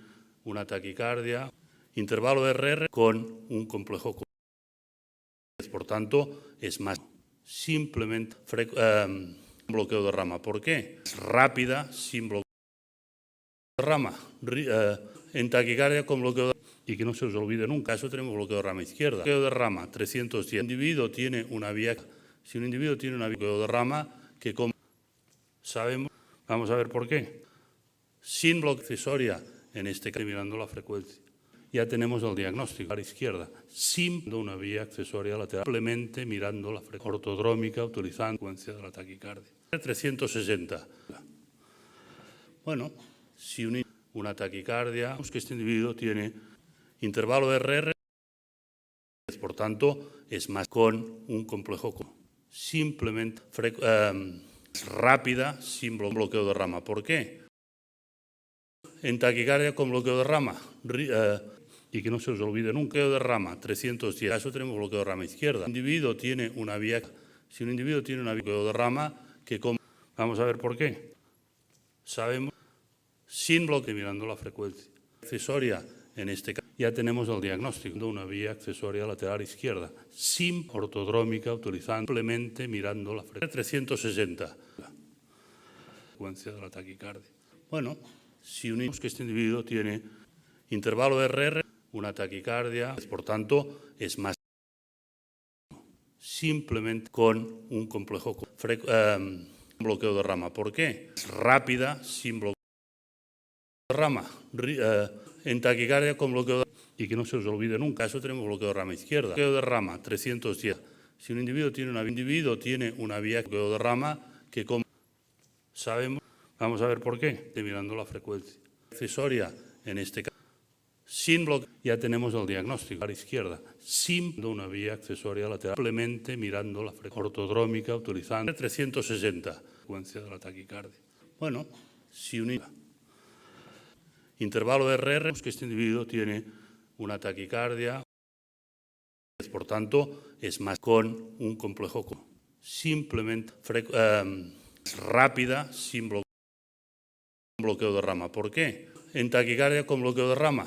Speaker 2: una taquicardia, intervalo RR con un complejo, por tanto, es más simplemente bloqueo de rama. ¿Por qué? Es rápida, sin bloqueo de rama, en taquicardia con bloqueo de rama. Y que no se os olvide nunca, eso tenemos bloqueo de rama izquierda. Bloqueo de rama, 310. Un individuo tiene una vía, si un individuo tiene una vía bloqueo de rama que sabemos, vamos a ver por qué. Sin bloqueo accesoria, en este caso, mirando la frecuencia, ya tenemos el diagnóstico a la izquierda, sin una vía accesoria lateral, simplemente mirando la frecuencia ortodrómica, utilizando la frecuencia de la taquicardia. 360. Bueno, si unimos una taquicardia, que este individuo tiene intervalo RR, por tanto, es más con un complejo, simplemente rápida, sin bloqueo de rama. ¿Por qué? En taquicardia con bloqueo de rama, y que no se os olvide nunca, bloqueo de rama, 310. En caso tenemos bloqueo de rama izquierda. Un individuo tiene una vía, si un individuo tiene una vía bloqueo de rama que vamos a ver por qué. Sabemos, sin bloqueo, mirando la frecuencia accesoria, en este caso, ya tenemos el diagnóstico, una vía accesoria lateral izquierda, sin ortodrómica, utilizando simplemente mirando la frecuencia 360. Frecuencia de la taquicardia. Bueno, si unimos que este individuo tiene intervalo RR, una taquicardia, por tanto, es más simplemente con un complejo bloqueo de rama. ¿Por qué? Es rápida, sin bloqueo de rama, en taquicardia con bloqueo de rama. Y que no se os olvide nunca, eso tenemos bloqueo de rama izquierda. Bloqueo de rama, 310. Si un individuo tiene una vía bloqueo de rama que sabemos, vamos a ver por qué, mirando la frecuencia accesoria, en este caso, sin bloqueo, ya tenemos el diagnóstico a la izquierda, sin una vía accesoria lateral, simplemente mirando la frecuencia ortodrómica, utilizando 360, frecuencia de la taquicardia. Bueno, si unimos intervalo de RR, que este individuo tiene una taquicardia, por tanto, es más con un complejo simplemente rápida, sin bloqueo de rama. ¿Por qué? En taquicardia con bloqueo de rama,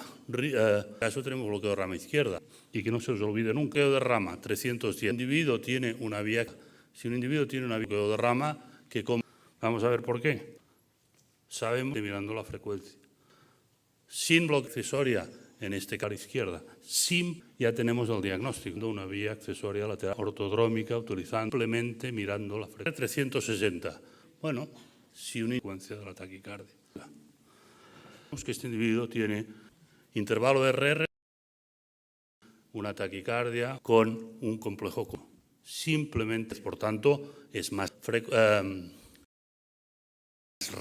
Speaker 2: caso tenemos bloqueo de rama izquierda. Y que no se os olvide nunca, bloqueo de rama 310. Si un individuo tiene una vía, bloqueo de rama, vamos a ver por qué. Sabemos, mirando la frecuencia. Sin bloqueo accesoria, en este caso izquierda, ya tenemos el diagnóstico de una vía accesoria lateral ortodrómica, utilizando simplemente mirando la frecuencia 360. Bueno, si una frecuencia de la taquicardia. Que este individuo tiene intervalo de RR, una taquicardia con un complejo simplemente, por tanto, es más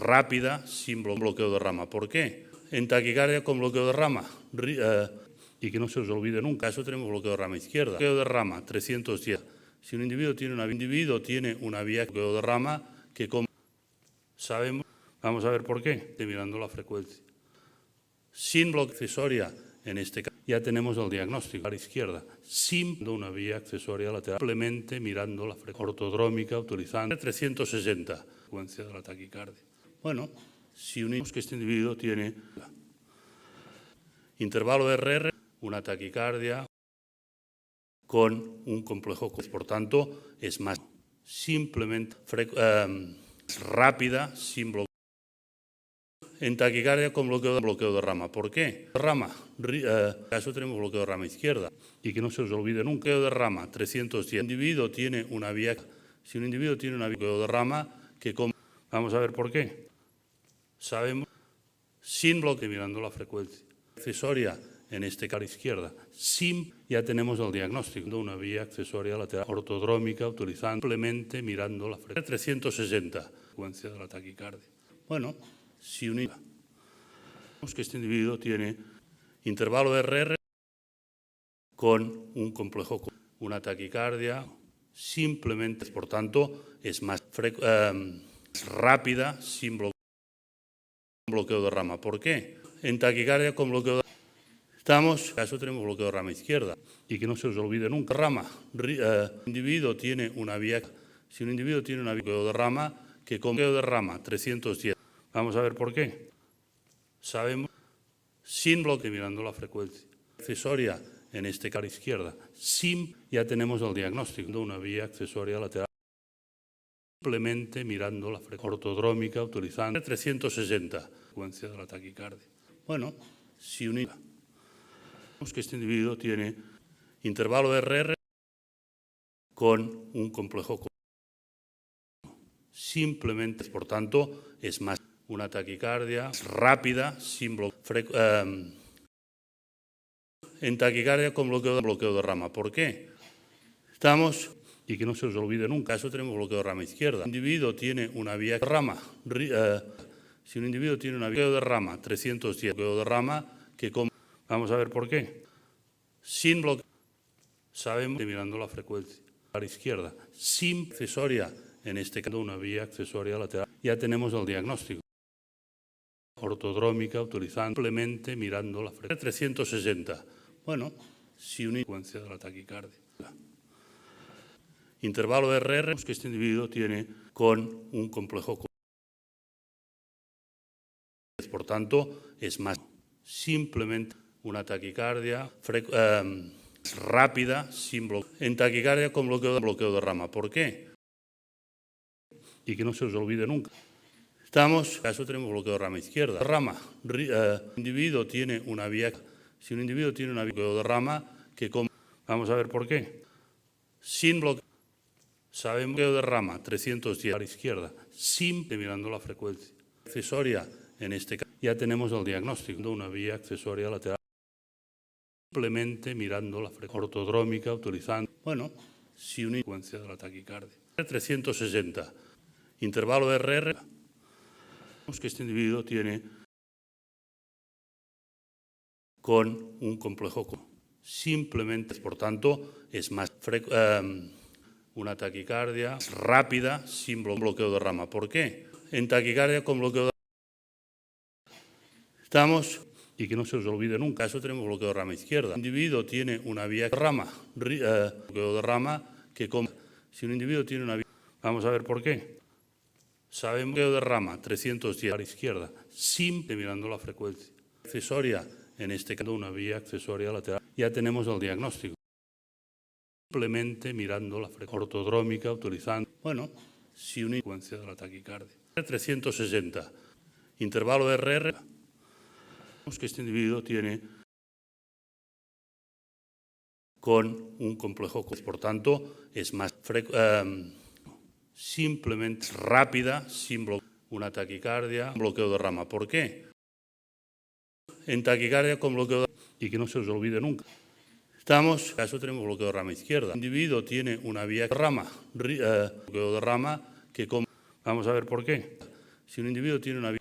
Speaker 2: rápida, sin bloqueo de rama. ¿Por qué? En taquicardia con bloqueo de rama, y que no se os olvide nunca, eso tenemos bloqueo de rama izquierda. Bloqueo de rama 310. Si un individuo tiene una vía bloqueo de rama, que como sabemos, vamos a ver por qué, mirando la frecuencia. Sin bloqueo accesoria, en este caso, ya tenemos el diagnóstico a la izquierda, sin una vía accesoria lateral, simplemente mirando la frecuencia ortodrómica, utilizando 360, frecuencia de la taquicardia. Bueno, si unimos que este individuo tiene intervalo de RR, una taquicardia con un complejo, por tanto, es más simplemente rápida, sin bloqueo. En taquicardia con bloqueo de rama. ¿Por qué? Rama, caso tenemos bloqueo de rama izquierda. Y que no se os olvide nunca, bloqueo de rama 310. Si un individuo tiene una vía, bloqueo de rama, vamos a ver por qué. Sabemos, sin bloqueo, mirando la frecuencia accesoria, en este caso izquierda, ya tenemos el diagnóstico de una vía accesoria lateral ortodrómica, utilizando simplemente mirando la frecuencia 360, frecuencia de la taquicardia. Bueno, si unimos que este individuo tiene intervalo de RR con un complejo, una taquicardia, simplemente, por tanto, es más rápida, sin bloqueo de rama. ¿Por qué? En taquicardia con bloqueo de rama, caso tenemos bloqueo de rama izquierda. Y que no se os olvide nunca, rama, individuo tiene una vía, si un individuo tiene una vía bloqueo de rama, que con bloqueo de rama 310. Vamos a ver por qué. Sabemos, sin bloqueo, mirando la frecuencia accesoria, en este caso izquierda, ya tenemos el diagnóstico de una vía accesoria lateral, simplemente mirando la frecuencia ortodrómica, utilizando 360, frecuencia de la taquicardia. Bueno, si unimos que este individuo tiene intervalo de RR con un complejo simplemente, por tanto, es más una taquicardia rápida, sin en taquicardia con bloqueo de rama. ¿Por qué? Y que no se os olvide nunca, eso tenemos bloqueo de rama izquierda. Si un individuo tiene una vía rama, si un individuo tiene una vía de rama 310, bloqueo de rama, vamos a ver por qué. Sin bloqueo, sabemos, mirando la frecuencia a la izquierda, sin accesoria, en este caso una vía accesoria lateral, ya tenemos el diagnóstico ortodrómica, utilizando simplemente mirando la frecuencia 360. Bueno, si una frecuencia de la taquicardia. Intervalo de RR, que este individuo tiene con un complejo, por tanto, es más simplemente una taquicardia rápida, sin bloqueo. En taquicardia con bloqueo de rama. ¿Por qué? Y que no se os olvide nunca. Caso tenemos bloqueo de rama izquierda. Rama, individuo tiene una vía, si un individuo tiene una vía bloqueo de rama, vamos a ver por qué. Sin bloqueo, sabemos bloqueo de rama 310 a la izquierda, mirando la frecuencia accesoria, en este caso, ya tenemos el diagnóstico de una vía accesoria lateral, simplemente mirando la frecuencia ortodrómica, utilizando, bueno, si una frecuencia de la taquicardia. 360, intervalo de RR, que este individuo tiene con un complejo simplemente, por tanto, es más una taquicardia rápida sin bloqueo de rama. ¿Por qué? En taquicardia con bloqueo de estamos, y que no se os olvide nunca, eso tenemos bloqueo de rama izquierda. El individuo tiene una vía bloqueo de rama que si un individuo tiene una vía, vamos a ver por qué. Sabemos bloqueo de rama 310 a la izquierda, simple mirando la frecuencia. Accesoria, en este caso una vía accesoria lateral. Ya tenemos el diagnóstico. Simplemente mirando la frecuencia ortodrómica, utilizando, bueno, si una frecuencia de la taquicardia. 360, intervalo RR, que este individuo tiene con un complejo, por tanto, es más simplemente rápida, sin una taquicardia, bloqueo de rama. ¿Por qué? En taquicardia con bloqueo de y que no se os olvide nunca. Estamos, en caso tenemos bloqueo de rama izquierda. El individuo tiene una vía bloqueo de rama que vamos a ver por qué. Si un individuo tiene una vía,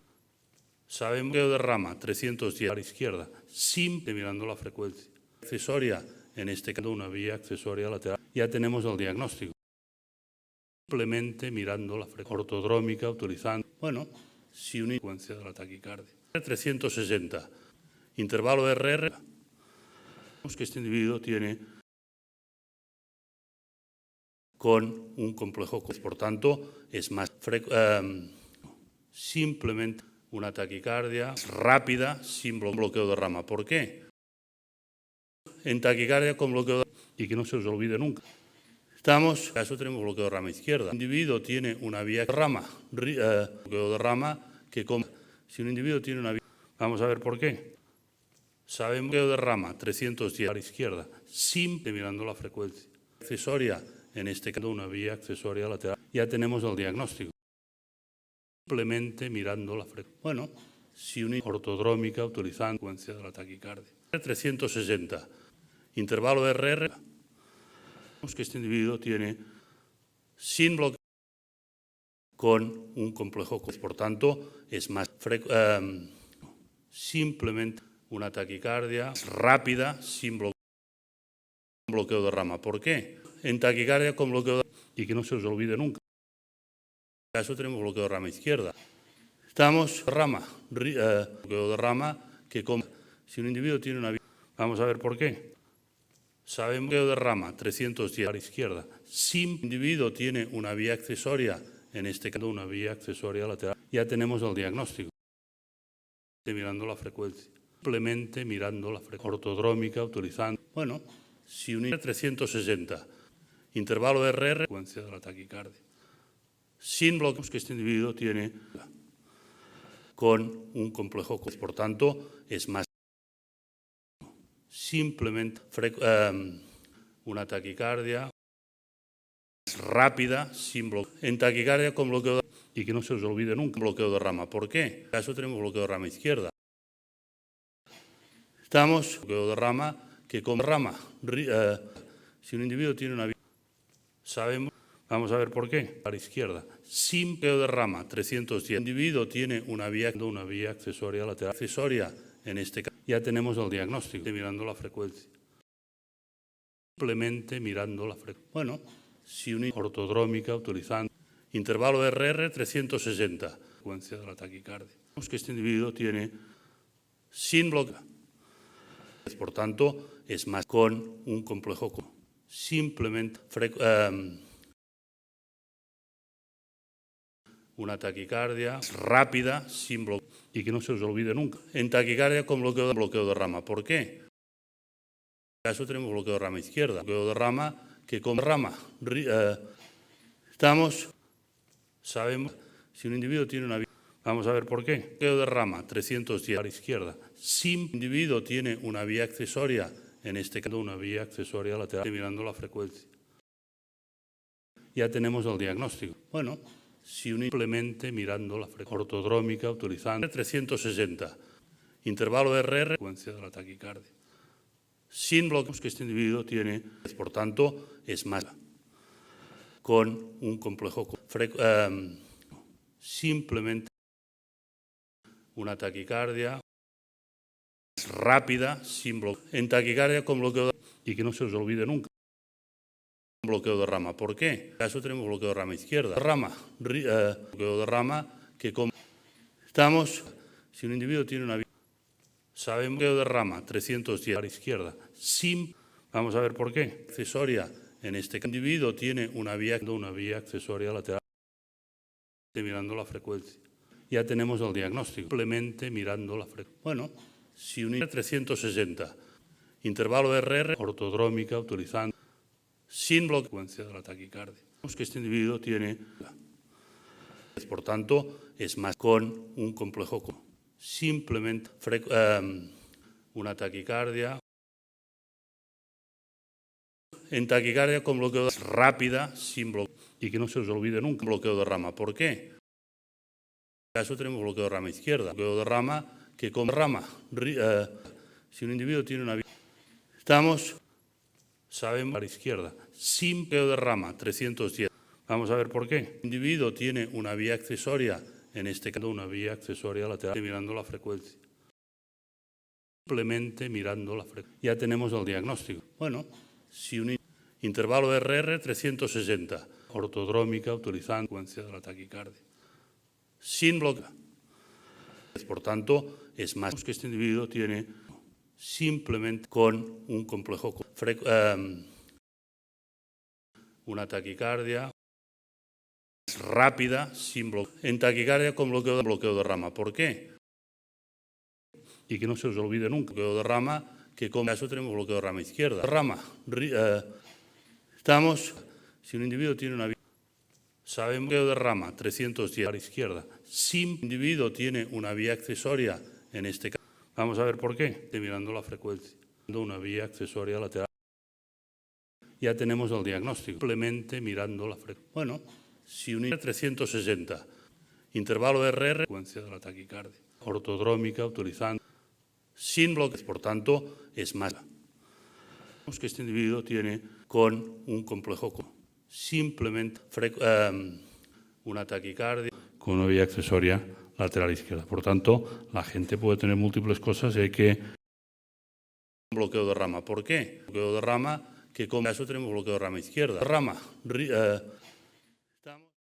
Speaker 2: sabemos bloqueo de rama 310 a la izquierda, simple mirando la frecuencia. Accesoria, en este caso una vía accesoria lateral. Ya tenemos el diagnóstico. Simplemente mirando la frecuencia ortodrómica, utilizando, bueno, si una frecuencia de la taquicardia. 360, intervalo RR, que este individuo tiene con un complejo, por tanto, es más simplemente una taquicardia rápida sin bloqueo de rama. ¿Por qué? En taquicardia con bloqueo de y que no se os olvide nunca. Estamos, en caso tenemos bloqueo de rama izquierda. El individuo tiene una vía bloqueo de rama que si un individuo tiene una vía, vamos a ver por qué. Sabemos bloqueo de rama 310 a la izquierda, simple mirando la frecuencia. Accesoria, en este caso una vía accesoria lateral. Ya tenemos el diagnóstico. Simplemente mirando la frecuencia. Bueno, si una ortodrómica utilizando la frecuencia de la taquicardia. 360, intervalo RR, que este individuo tiene sin bloqueo con un complejo, por tanto, es más simplemente una taquicardia rápida sin bloqueo de rama. ¿Por qué? En taquicardia con bloqueo de y que no se os olvide nunca. En caso tenemos bloqueo de rama izquierda. Estamos bloqueo de rama que si un individuo tiene una vía, vamos a ver por qué. Sabemos bloqueo de rama 310 a la izquierda. Si un individuo tiene una vía accesoria, en este caso una vía accesoria lateral, ya tenemos el diagnóstico. Mirando la frecuencia. Simplemente mirando la frecuencia ortodrómica, utilizando, bueno, si un 360, intervalo RR, frecuencia de la taquicardia. Sin bloqueos que este individuo tiene con un complejo, por tanto, es más simplemente una taquicardia rápida, sin bloqueo. En taquicardia con bloqueo de y que no se os olvide nunca, bloqueo de rama. ¿Por qué? En caso tenemos bloqueo de rama izquierda. Estamos, bloqueo de rama que con rama, si un individuo tiene una vía, sabemos, vamos a ver por qué, a la izquierda, sin bloqueo de rama 310. El individuo tiene una vía accesoria lateral, accesoria, en este caso, ya tenemos el diagnóstico, mirando la frecuencia. Simplemente mirando la frecuencia. Bueno, si una ortodrómica utilizando intervalo RR 360, frecuencia de la taquicardia. Vemos que este individuo tiene sin bloqueo. Por tanto, es más con un complejo simplemente una taquicardia rápida, sin bloqueo y que no se os olvide nunca. En taquicardia con bloqueo de rama. ¿Por qué? En caso tenemos bloqueo de rama izquierda. Bloqueo de rama que con rama estamos, sabemos, si un individuo tiene una vía, vamos a ver por qué. Bloqueo de rama 310 a la izquierda. Si un individuo tiene una vía accesoria, en este caso una vía accesoria lateral, mirando la frecuencia. Ya tenemos el diagnóstico. Bueno, si simplemente mirando la frecuencia ortodrómica, utilizando 360, intervalo RR, frecuencia de la taquicardia. Sin bloqueos que este individuo tiene, por tanto, es más con un complejo simplemente una taquicardia rápida, sin bloqueo. En taquicardia con bloqueo de... y que no se os olvide nunca. Bloqueo de rama. ¿Por qué? En caso tenemos bloqueo de rama izquierda. Bloqueo de rama que como estamos, si un individuo tiene una vía, sabemos bloqueo de rama 310 a la izquierda, sin, vamos a ver por qué. Accesoria, en este individuo tiene una vía accesoria lateral, mirando la frecuencia. Ya tenemos el diagnóstico, simplemente mirando la frecuencia. Bueno, si un 360, intervalo RR, ortodrómica, utilizando sin bloqueo de la taquicardia. Vemos que este individuo tiene, por tanto, es más con un complejo, simplemente una taquicardia. En taquicardia con bloqueo rápida, sin bloqueo, y que no se os olvide nunca, bloqueo de rama. ¿Por qué? En caso tenemos bloqueo de rama izquierda, bloqueo de rama que con rama, si un individuo tiene una vía, estamos, sabemos a la izquierda, sin bloqueo de rama 310. Vamos a ver por qué. El individuo tiene una vía accesoria, en este caso una vía accesoria lateral, mirando la frecuencia. Simplemente mirando la frecuencia. Ya tenemos el diagnóstico. Bueno, si un intervalo RR 360, ortodrómica, utilizando la frecuencia de la taquicardia. Sin bloqueo. Por tanto, es más que este individuo tiene simplemente con un complejo, una taquicardia rápida, sin bloqueo. En taquicardia con bloqueo de rama. ¿Por qué? Y que no se os olvide nunca, bloqueo de rama, que con caso tenemos bloqueo de rama izquierda. Rama, estamos, si un individuo tiene una vía, sabemos bloqueo de rama 310 a la izquierda. Si un individuo tiene una vía accesoria, en este caso, vamos a ver por qué. Mirando la frecuencia, una vía accesoria lateral. Ya tenemos el diagnóstico, simplemente mirando la frecuencia. Bueno, si un 360, intervalo RR, frecuencia de la taquicardia, ortodrómica, utilizando, sin bloqueo, por tanto, es más. Vemos que este individuo tiene con un complejo, simplemente una taquicardia con una vía accesoria lateral izquierda. Por tanto, la gente puede tener múltiples cosas y hay que bloqueo de rama. ¿Por qué? Bloqueo de rama que con caso tenemos bloqueo de rama izquierda. Rama,